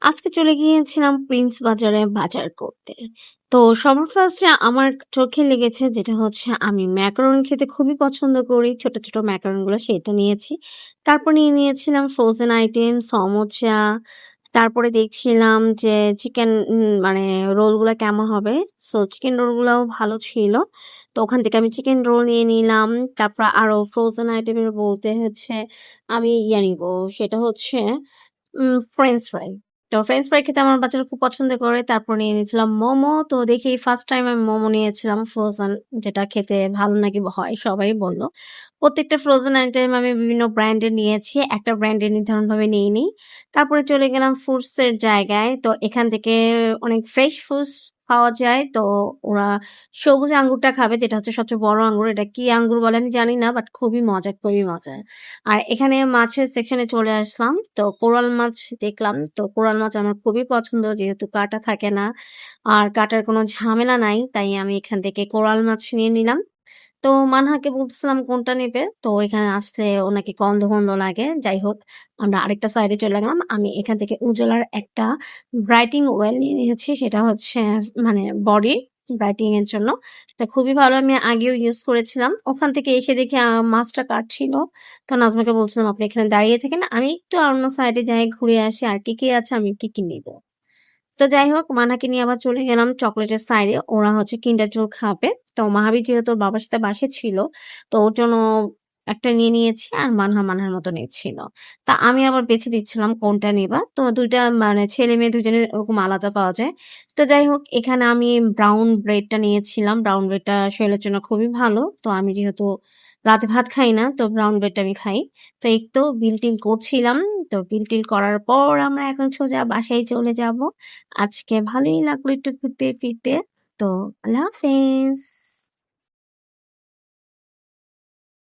আজকে চলে গিয়েছিলাম প্রিন্স বাজারে বাজার করতে। তো সবার ফার্স্টে আমার চোখে লেগেছে যেটা হচ্ছে আমি ম্যাকারন খেতে খুবই পছন্দ করি। ছোট, ছোট ম্যাকারন গুলো সেটা নিয়েছি। তারপর নিয়েছিলাম ফ্রোজেন আইটেম, সমোচা। তারপরে দেখছিলাম যে চিকেন মানে রোল গুলা কেমন হবে। সো চিকেন রোল গুলাও ভালো ছিল। তো ওখান থেকে আমি চিকেন রোল নিয়ে নিলাম। তারপর আরো ফ্রোজেন আইটেমের বলতে হচ্ছে আমি নিবো সেটা হচ্ছে ফ্রেঞ্চ ফ্রাই। তো ফ্রেঞ্চ ফ্রাই খেতে আমার বাচ্চারা খুব পছন্দ করে। তারপর নিয়ে নিয়েছিলাম মোমো। তো দেখি ফার্স্ট টাইম আমি মোমো নিয়েছিলাম ফ্রোজেন যেটা খেতে ভালো নাকি হয় সবাই বলল। প্রত্যেকটা ফ্রোজেন আইটেম আমি বিভিন্ন ব্র্যান্ডের নিয়েছি। একটা ব্র্যান্ডের নির্ধারণভাবে নিইনি। তারপরে চলে গেলাম ফ্রুটস এর জায়গায়। তো এখান থেকে অনেক ফ্রেশ ফ্রুটস পাওয়া যায়। তো ওরা সবুজ আঙ্গুরটা খাবে যেটা হচ্ছে সবচেয়ে বড় আঙ্গুর। এটা কি আঙ্গুর বলে আমি জানি না বাট খুবই মজা, খুবই মজা। আর এখানে মাছের সেকশনে চলে আসলাম। তো কোরাল মাছ দেখলাম। তো কোরাল মাছ আমার খুবই পছন্দ যেহেতু কাঁটা থাকে না। আর কাটার কোনো ঝামেলা নাই। তাই আমি এখান থেকে কোরাল মাছ নিয়ে নিলাম। তো মানহাকে বলতেছিলাম কোনটা নেবে। তো এখানে আসলে ও নাকি গন্ধ, গন্ধ লাগে। যাই হোক আমরা আরেকটা সাইডে চলে গেলাম। আমি এখান থেকে উজালার একটা ব্রাইটিং ওয়েল নিয়ে নিয়েছি। সেটা হচ্ছে মানে বডি ব্রাইটিং এর জন্য। এটা খুবই ভালো। আমি আগেও ইউজ করেছিলাম। ওখান থেকে এসে দেখি মাছটা কাটছিল। তো নাজমাকে বলছিলাম আপনি এখানে দাঁড়িয়ে থাকেন। আমি একটু অন্য সাইডে যাই ঘুরে আসি। আর কি, কি আছে আমি কি, কি নিবো। তো যাই হোক মানাকে নিয়ে আবার চলে গেলাম চকলেটের সাইডে। ওরা হচ্ছে কিন্ডার জোই খাবে। তো মাহাবীর যেহেতু ওর বাবার সাথে বাসায় ছিল, তো ওর জন্য একটা নিয়ে নিয়েছি আর মানহা মানহার মতো নিচ্ছিল। তা আমি আবার বেছে দিচ্ছিলাম কোনটা নিবা। তো ২ টা মানে ছেলে-মেয়ে দুজনের ওরকম আলাদা পাওয়া যায়। তো যাই হোক এখানে আমি ব্রাউন ব্রেডটা নিয়েছিলাম। ব্রাউন ব্রেডটা শরীরের জন্য খুবই ভালো। তো আমি যেহেতু রাতে ভাত খাই না, তো ব্রাউন ব্রেডটা আমি খাই। তো এই তো বিল-টিল করছিলাম। তো বিল-টিল করার পর আমরা এখন সোজা বাসায় চলে যাব। আজকে ভালোই লাগলো একটু ঘুরতে ফিরতে। তো আল্লাহ হাফেজ।